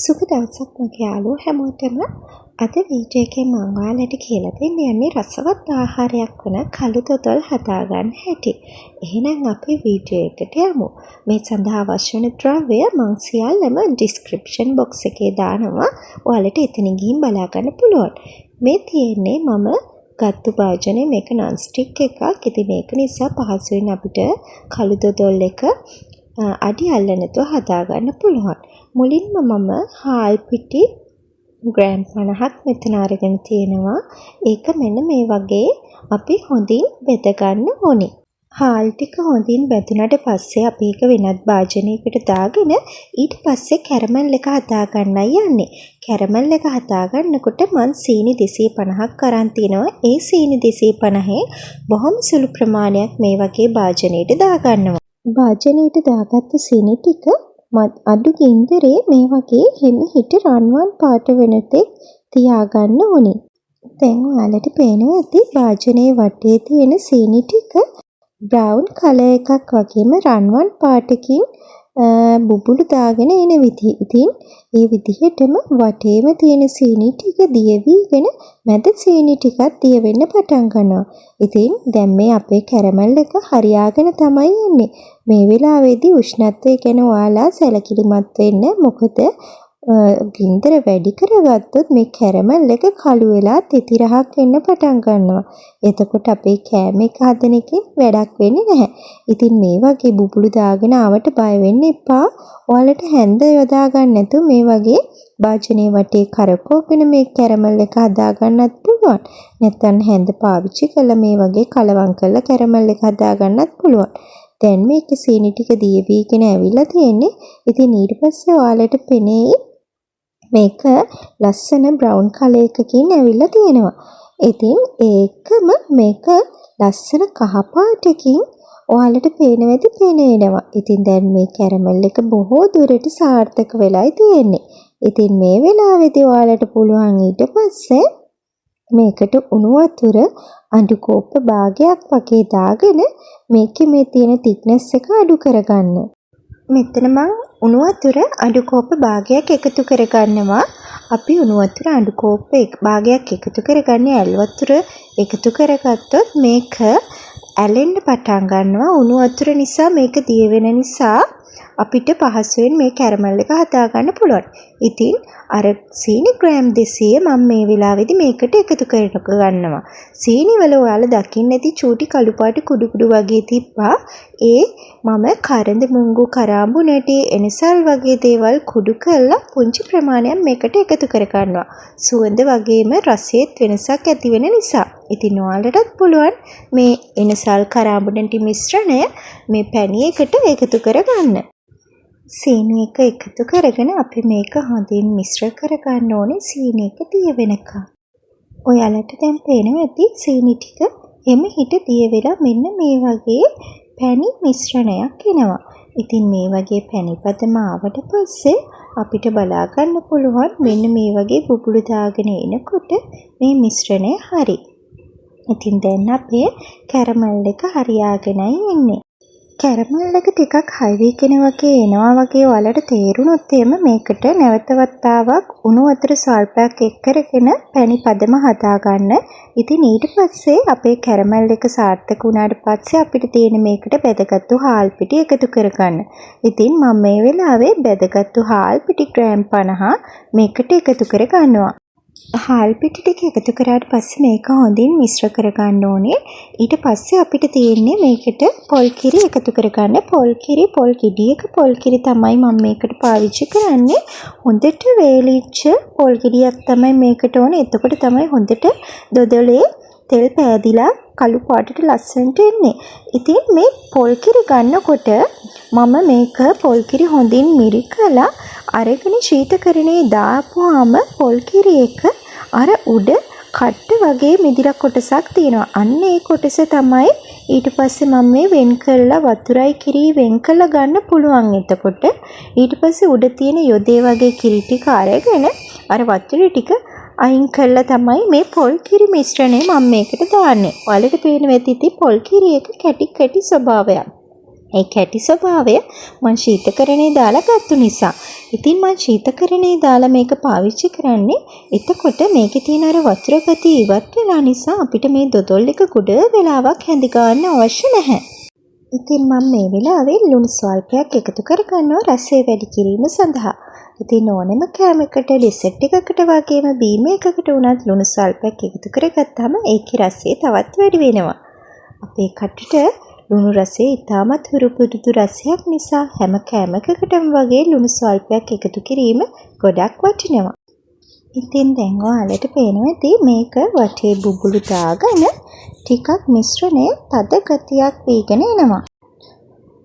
සුබ දවසක් මගේ යාළුවෝ හැමෝටම. අද වීඩියෝ එකේ මම ඔයාලට කියලා දෙන්න යන්නේ රසවත් ආහාරයක් වන කළු දොදොල් හදාගන්න හැටි. එහෙනම් අපි වීඩියෝ එකට යමු. මේ සඳහා අවශ්‍ය වන ද්‍රව්‍ය මම සියල්ලම ඩිස්ක්‍රිප්ෂන් බොක්ස් එකේ දානවා. ඔයාලට එතනින් ගිහින් බලා ගන්න පුළුවන්. මේ තියෙන්නේ මම ගත්තු භාජනය, මේක non stick එකක්. ඉතින් මේක නිසා පහසුවෙන් අපිට කළු දොදොල් එක අඩි අල්ල නැතුව හදාගන්න පුළුවන්. මුලින්ම මම හාල් පිටි ග්‍රෑම් 50ක් මෙතන අරගෙන තියෙනවා. ඒක මෙන්න මේ වගේ අපි හොඳින් බෙද ගන්න ඕනේ. හාල් ටික හොඳින් බෙදුනට පස්සේ අපි ඒක වෙනත් භාජනයකට දාගෙන ඊට පස්සේ කැරමල් එක හදා ගන්නයි යන්නේ. කැරමල් එක හදා ගන්නකොට මම සීනි 250ක් අරන් තිනවා. ඒ සීනි 250 බොහොම සුළු ප්‍රමාණයක් මේ වගේ භාජනයට දා ගන්නවා. භාජනයට දාගත්ත සීනි ටික අඩු ගින්දරේ මේ වගේ හිමිහිට රන්වන් පාට වෙනතෙක් තියාගන්න ඕනේ. දැන් ඔයාලට පේනවා ඇති භාජනයේ වටේ තියෙන සීනි ටික බ්‍රවුන් කලර් එකක් වගේම රන්වන් පාටකින් බුබුලු දාගෙන එන විදිහ. ඉතින් ඒ විදිහටම වටේම තියෙන සීනි ටික දිය වීගෙන මැද සීනි ටිකක් දිය වෙන්න පටන් ගන්නවා. ඉතින් දැන් මේ අපේ කැරමල් එක හරියාගෙන තමයි යන්නේ. මේ වෙලාවේදී උෂ්ණත්වය ගැන ඔයාලා සැලකිලිමත් වෙන්න. මොකද ගින්දර වැඩි කරගත්තොත් මේ කැරමල් එක කළු වෙලා තෙතිරහක් වෙන්න පටන් ගන්නවා. එතකොට අපේ කෑම එක හදන එකේ වැඩක් වෙන්නේ නැහැ. ඉතින් මේ වගේ බුබුලු දාගෙන ආවට බය වෙන්න එපා. ඔයාලට හැන්ද යොදා ගන්න නැතුව මේ වගේ භාජනයේ වටේ කරකවගෙන මේ කැරමල් එක හදා ගන්නත් පුළුවන්. නැත්නම් හැන්ද පාවිච්චි කරලා මේ වගේ කලවම් කරලා කැරමල් එක හදා ගන්නත් පුළුවන්. දැන් මේක සීනි ටික දිය වීගෙන ඇවිල්ලා තියෙන්නේ. ඉතින් ඊට පස්සේ ඔයාලට පෙනේ මේක ලස්සන බ්‍රවුන් කලර් එකකින් ඇවිල්ලා තියෙනවා. ඉතින් ඒකම මේක ලස්සන කහ පාටකින් ඔයාලට පේනවා. ඉතින් දැන් මේ කැරමල් එක බොහෝ දුරට සාර්ථක වෙලායි තියෙන්නේ. ඉතින් මේ වෙලාවේදී ඔයාලට පුළුවන් ඊට පස්සේ මේකට උණු වතුර අඬු කෝප්ප භාගයක් වගේ දාගෙන මේකේ මේ තියෙන thickness එක අඩු කරගන්න. මෙතන මම උණු වතුර අඬු කෝප්ප භාගයක් එකතු කරගන්නවා. අපි උණු වතුර අඬු කෝප්ප භාගයක් එකතු කරගන්නේ ඇල් වතුර එකතු කරගත්තොත් මේක ඇලෙන්න පටන් ගන්නවා. උණු වතුර නිසා මේක දිය වෙන නිසා අපිට පහසුවෙන් මේ කැරමල් එක හදා ගන්න පුළුවන්. ඉතින් අර සීනි ග්‍රෑම් 200 මම මේ වෙලාවේදී මේකට එකතු කරගන්නවා. සීනි වල ඔයාලා දකින්න ඇති චූටි කළු පාට කුඩු කුඩු වගේ තිබ්බා. ඒ මම කරඳ මුංගු කරාඹු නැටි එනසල් වගේ දේවල් කුඩු කරලා පුංචි ප්‍රමාණයක් මේකට එකතු කරගන්නවා. සුවඳ වගේම රසෙත් වෙනසක් ඇති වෙන නිසා. ඉතින් ඔයාලටත් පුළුවන් මේ එනසල් කරාඹු නැටි මිශ්‍රණය මේ පැණියකට එකතු කරගන්න. සීනි එක එකතු කරගෙන අපි මේක හොඳින් මිශ්‍ර කරගන්න ඕනේ සීනි එක දිය වෙනකම්. ඔයාලට දැන් පේනවා ඇති සීනි ටික එමෙ හිට දිය වෙලා මෙන්න මේ වගේ පැණි මිශ්‍රණයක් එනවා. ඉතින් මේ වගේ පැණි පදම ආවට පස්සේ අපිට බලා ගන්න පුළුවන් මෙන්න මේ වගේ බුබුලු දාගෙන එනකොට මේ මිශ්‍රණය හරි. ඉතින් දැන් අපේ කැරමල් එක හරියාගෙනයි එන්නේ. කැරමල් එක ටිකක් හයි වීගෙන වගේ එනවා වගේ ඔයාලට තේරුණොත් එහෙම මේකට නැවත වතාවක් උණු වතුර ස්වල්පයක් එක් කරගෙන පැණි පදම හදා ගන්න. ඉතින් ඊට පස්සේ අපේ කැරමල් එක සාර්ථක වුණාට පස්සේ අපිට තියෙන මේකට බෙදගත්තු හාල් පිටි එකතු කරගන්න. ඉතින් මම මේ වෙලාවේ බෙදගත්තු හාල් පිටි ග්‍රෑම් 50 මේකට එකතු කරගන්නවා. හාල් පිටි ටික එකතු කරාට පස්සේ මේක හොඳින් මිශ්‍ර කරගන්න ඕනේ. ඊට පස්සේ අපිට තියෙන්නේ මේකට පොල් කිරි එකතු කරගන්න. පොල් ගෙඩියක පොල් කිරි තමයි මම මේකට පාවිච්චි කරන්නේ. හොඳට වේලිච්ච පොල් ගෙඩියක් තමයි මේකට ඕනේ. එතකොට තමයි හොඳට දොදොලේ තෙල් පෑදිලා කළු පාටට ලස්සනට එන්නේ. ඉතින් මේ පොල් කිරි ගන්නකොට මම මේක පොල් කිරි හොඳින් මිරිකලා අරගෙන ශීතකරණයේ දාපුවාම පොල් කිරි එක අර උඩ කට්ට වගේ මිදිලා කොටසක් තියෙනවා. අන්න ඒ කොටස තමයි ඊට පස්සේ මම මේ වෙන් කරලා වතුරයි කිරි වෙන් කරලා ගන්න පුළුවන්. එතකොට ඊට පස්සේ උඩ තියෙන යොදේ වගේ කිරි ටික අරගෙන අර වතුර ටික අයින් කරලා තමයි මේ පොල් කිරි මිශ්‍රණය මම මේකට දාන්නේ. ඔයාලට පේනවා ඇති පොල් කිරි එක කැටි කැටි ස්වභාවයක්. ඒ කැටි ස්වභාවය මං ශීතකරණේ දාලා ගත්තු නිසා. ඉතින් මං ශීතකරණේ දාලා මේක පාවිච්චි කරන්නේ එතකොට මේකේ තියෙන අර වතුර ගතිය ඉවත් වෙලා නිසා අපිට මේ දොදොල් එක ගොඩ වෙලාවක් හැඳි ගන්න අවශ්‍ය නැහැ. ඉතින් මම මේ වෙලාවේ ලුණු ස්වල්පයක් එකතු කරගන්නවා රසය වැඩි කිරීම සඳහා. ඉතින් ඕනෙම කෑමකට ඩෙසර්ට් එකකට වගේම බීම එකකට උනත් ලුණු ස්වල්පයක් එකතු කරගත්තාම ඒකේ රසය තවත් වැඩි වෙනවා. අපේ කටට ලුණු රසය ඉතාමත් හුරුපුරුදු රසයක් නිසා හැම කෑමකකටම වගේ ලුණු ස්වල්පයක් එකතු කිරීම ගොඩක් වටිනවා. ඉතින් දැන් ඔයාලට පේනවා ඇති මේක වටේ බුබුලු දාගෙන ටිකක් මිශ්‍රණය තද ගතියක් වීගෙන එනවා.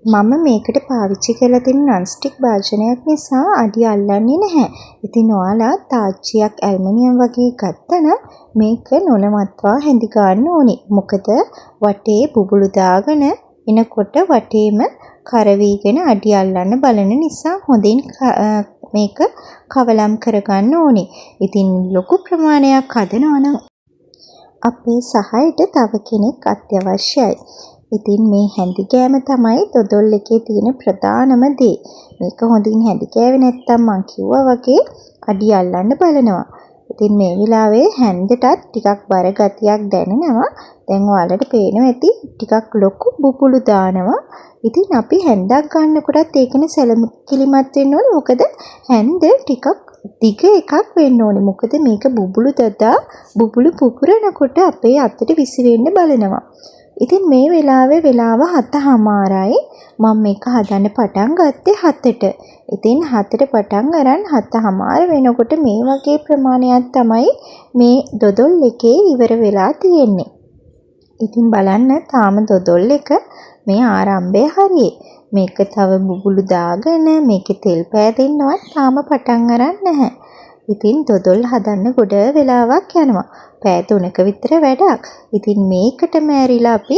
මම මේකට පාවිච්චි කරලා තියෙන නන්ස්ටික් භාජනයක් නිසා අඩිය අල්ලන්නේ නැහැ. ඉතින් ඔයාලා තාච්චියක් ඇල්මිනියම් වගේ ගත්තනම් මේක නොනවත්වා හැඳි ගන්න ඕනේ. මොකද වටේ බුබුලු දාගෙන එනකොට වටේම කරවීගෙන අඩිය අල්ලන්න බලන නිසා හොඳින් මේක කවලම් කරගන්න ඕනේ. ඉතින් ලොකු ප්‍රමාණයක් හදනවා නම් අපේ සහයට තව කෙනෙක් අත්‍යවශ්‍යයි. ඉතින් මේ හැඳි ගෑම තමයි දොදොල් එකේ තියෙන ප්‍රධානම දේ. මේක හොඳින් හැඳි ගෑවේ නැත්තම් මං කිව්වා වගේ අඩිය අල්ලන්න බලනවා. ඉතින් මේ වෙලාවේ හැන්දටත් ටිකක් බර ගතියක් දැනෙනවා. දැන් ඔයාලට පේනවා ඇති ටිකක් ලොකු බුබුලු දානවා. ඉතින් අපි හැන්දක් ගන්නකොටත් ඒකනේ සැලකිලිමත් වෙන්න ඕනේ. මොකද හැන්ද ටිකක් දිග එකක් වෙන්න ඕනේ. මොකද මේක බුබුලු දදා බුබුලු පුපුරනකොට අපේ අතට විසි වෙන්න බලනවා. ඉතින් මේ වෙලාවේ වෙලාව 7:00යි. මම මේක හදන්න පටන් ගත්තේ 7ට. ඉතින් 7ට පටන් අරන් 7:00 වෙනකොට මේ වගේ ප්‍රමාණයක් තමයි මේ දොදොල් එකේ ඉවර වෙලා තියෙන්නේ. ඉතින් බලන්න තාම දොදොල් එක මේ ආරම්භය හරියේ. මේක තව බුබුලු දාගෙන මේකේ තෙල් පෑදෙන්නවත් තාම පටන් අරන් නැහැ. ඉතින් දොදොල් හදන්න ගොඩ වෙලාවක් යනවා. පැය 3ක විතර වැඩක්. ඉතින් මේකටම ඇරිලා අපි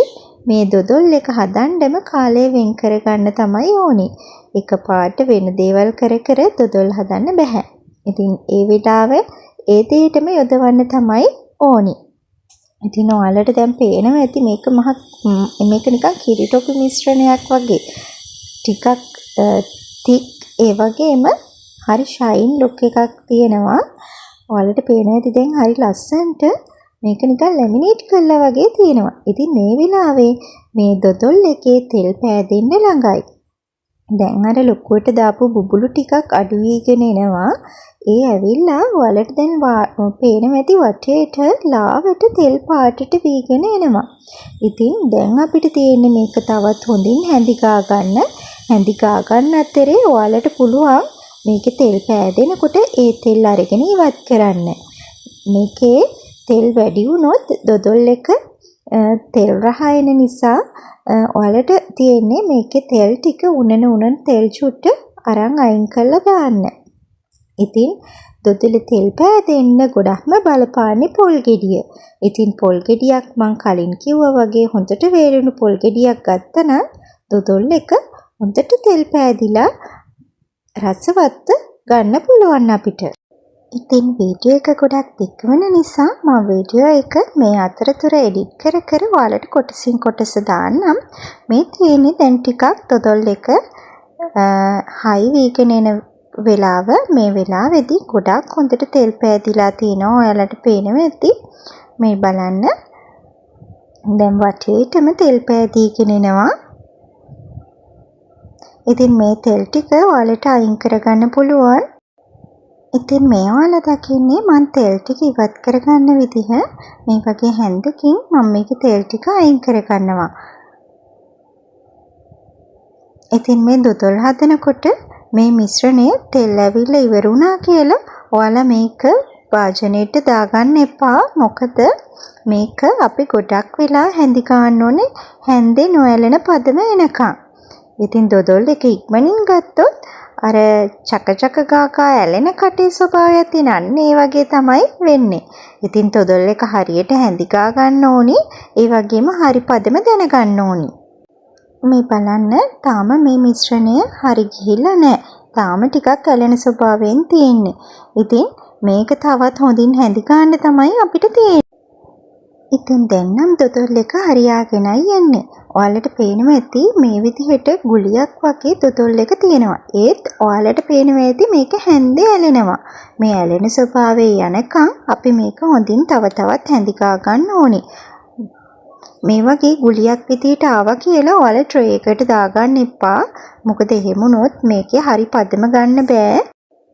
මේ දොදොල් එක හදන්නම කාලය වෙන් කරගන්න තමයි ඕනේ. එකපාරට වෙන දේවල් කර කර දොදොල් හදන්න බෑ. ඉතින් ඒ වෙලාවේ ඒ දෙයටම යොදවන්න තමයි ඕනේ. ඉතින් ඔයාලට දැන් පේනවා ඇති මේක මේක නිකන් කිරි ටොපි මිශ්‍රණයක් වගේ. ටිකක් thick ඒ වගේම හරි ෂයින් ලුක් එකක් තියෙනවා. ඔයාලට පේනවා ඇති දැන් හරි ලස්සනට මේක නිකන් ලැමිනේට් කළා වගේ තියෙනවා. ඉතින් මේ වෙලාවේ මේ දොදොල් එකේ තෙල් පෑදෙන්න ළඟයි. දැන් අර ලොකුවට දාපු බුබුලු ටිකක් අඩු වීගෙන එනවා. ඒ ඇවිල්ලා ඔයාලට දැන් පේනවා ඇති වටේට ලාවට තෙල් පාටට වීගෙන එනවා. ඉතින් දැන් අපිට තියෙන්නේ මේක තවත් හොඳින් හැඳි ගන්න. හැඳි ගන්න අතරේ ඔයාලට පුළුවන් මේකේ තෙල් පෑදෙනකොට ඒ තෙල් අරගෙන ඉවත් කරන්න. මේකේ තෙල් වැඩි වුණොත් දොදොල් එක තෙල් රහ එන නිසා ඔයාලට තියෙන්නේ මේකේ තෙල් ටික උනන තෙල් චුට්ට අරන් අයින් කරලා දාන්න. ඉතින් දොදොල තෙල් පෑදෙන්න ගොඩක්ම බලපාන්නේ පොල් ගෙඩිය. ඉතින් පොල් ගෙඩියක් මං කලින් කිව්වා වගේ හොඳට වේලුණු පොල් ගෙඩියක් ගත්තනම් දොදොල් එක හොඳට තෙල් පෑදිලා රසවත් ගන්න පුළුවන් අපිට. ඉතින් වීඩියෝ එක ගොඩක් දික් වෙන නිසා මම වීඩියෝ එක මේ අතරතුර එඩිට් කර කර ඔයාලට කොටසින් කොටස දාන්නම්. මේ තියෙන්නේ දැන් ටිකක් දොදොල් එක හයි වීගෙන එන වෙලාව. මේ වෙලාවේදී ගොඩක් හොඳට තෙල් පෑදිලා තිනවා. ඔයාලට පේනවා ඇති. මේ බලන්න. දැන් වටේටම තෙල් පෑදීගෙන එනවා. ඉතින් මේ තෙල් ටික ඔයාලට අයින් කරගන්න පුළුවන්. ඉතින් මේ ඔයාලා දකින්නේ මම තෙල් ටික ඉවත් කරගන්න විදිහ මේ වගේ හැන්දකින් මම මේකේ තෙල් ටික අයින් කරගන්නවා. ඉතින් මේ දොදොල් හදනකොට මේ මිශ්‍රණය තෙල් ඇවිල්ලා ඉවර වුණා කියලා ඔයාලා මේක වාජනේට දාගන්න එපා. මොකද මේක අපි ගොඩක් වෙලා හැඳි ගන්න ඕනේ හැන්දේ නොඇලෙන පදම එනකම්. ඉතින් දොදොල් එක ඉක්මනින් ගත්තොත් අර චක ගාකා ඇලෙන කටේ ස්වභාවය තියෙන ඒ වගේ තමයි වෙන්නේ. ඉතින් දොදොල් එක හරියට හැඳි ගා ගන්න ඕනි. ඒ වගේම හරි පදම දැනගන්න ඕනි. මේ බලන්න තාම මේ මිශ්‍රණය හරි ගිහිල්ලා නැහැ. තාම ටිකක් ඇලෙන ස්වභාවයෙන් තියෙන්නේ. ඉතින් මේක තවත් හොඳින් හැඳි ගන්න තමයි අපිට තියෙන්නේ. ඉතින් දැන් නම් දොදොල් එක හරියාගෙනයි යන්නේ. ඔයාලට පේනවා ඇති මේ විදිහට ගුලියක් වගේ දොදොල් එක තියෙනවා. ඒත් ඔයාලට පේනවා ඇති මේක හැන්දේ ඇලෙනවා. මේ ඇලෙන ස්වභාවය යනකම් අපි මේක හොඳින් තව තවත් හැඳිකා ගන්න ඕනේ. මේ වගේ ගුලියක් විදිහට ආවා කියලා ඔයාලා ට්‍රේ එකට දාගන්න එපා. මොකද එහෙම වුණොත් මේකේ හරි පදම ගන්න බෑ.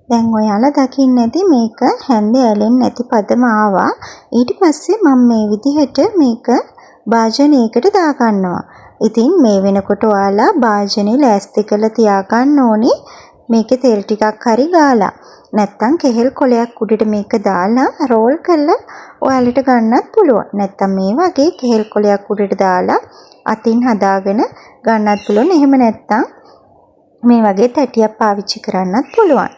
දැන් ඔයාලා දකින්න ඇති මේක හැන්දේ ඇලෙන්නේ නැති පදම ආවා. ඊට පස්සේ මම මේ විදිහට මේක භාජනයකට දාගන්නවා. ඉතින් මේ වෙනකොට ඔයාලා භාජනේ ලෑස්ති කරලා තියාගන්න ඕනේ. මේකේ තෙල් ටිකක් හරි ගාලා. නැත්තම් කෙහෙල් කොලයක් උඩට මේක දාලා රෝල් කරලා ඔයාලට ගන්නත් පුළුවන්. නැත්තම් මේ වගේ කෙහෙල් කොලයක් උඩට දාලා අතින් හදාගෙන ගන්නත් පුළුවන්. එහෙම නැත්තම් මේ වගේ තැටියක් පාවිච්චි කරන්නත් පුළුවන්.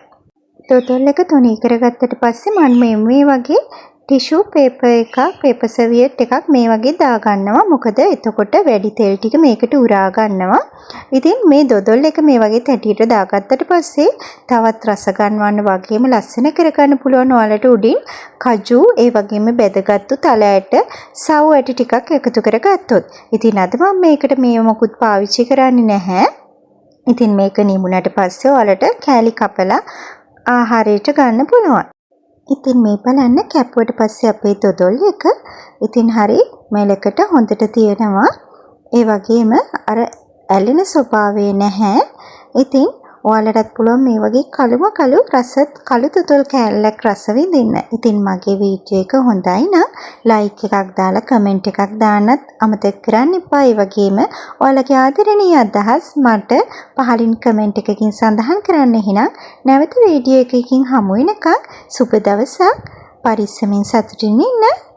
දොදොල් එක තුනී කරගත්තට පස්සේ මම මේ වගේ ටිෂු පේපර් එකක් පේපර් සර්වියට් එකක් මේ වගේ දාගන්නවා. මොකද එතකොට වැඩි තෙල් ටික මේකට උරා ගන්නවා. ඉතින් මේ දොදොල් එක මේ වගේ තැටියට දාගත්තට පස්සේ තවත් රස ගන්නවන්න වගේම ලස්සන කරගන්න පුළුවන්. ඔයාලට උඩින් කජු ඒ වගේම බෙදගත්තු තල ඇට සව් ඇට ටිකක් එකතු කරගත්තොත්. ඉතින් අද මම මේකට මේ මොකුත් පාවිච්චි කරන්නේ නැහැ. ඉතින් මේක නිමුණට පස්සේ ඔයාලට කෑලි කපලා ආහාරයට ගන්න පුළුවන්. ඉතින් මේ බලන්න කැපුවට පස්සේ අපේ දොදොල් එක ඉතින් හරි මෙලකට හොඳට තියෙනවා. ඒ වගේම අර ඇලෙන ස්වභාවය නැහැ. ඉතින් ඔයාලටත් පුළුවන් මේ වගේ කළුම කළු කළු දොදොල් කෑල්ලක් රස විඳින්න. ඉතින් මගේ වීඩියෝ එක හොඳයි නම් ලයික් එකක් දාලා කමෙන්ට් එකක් දාන්නත් අමතක කරන්න එපා. ඒ වගේම ඔයාලගේ ආදරණීය අදහස් මට පහලින් කමෙන්ට් එකකින් සඳහන් කරන්න. එහෙනම් නැවත වීඩියෝ එකකින් හමු වෙනකන් සුබ දවසක්. පරිස්සමින් සතුටින් ඉන්න.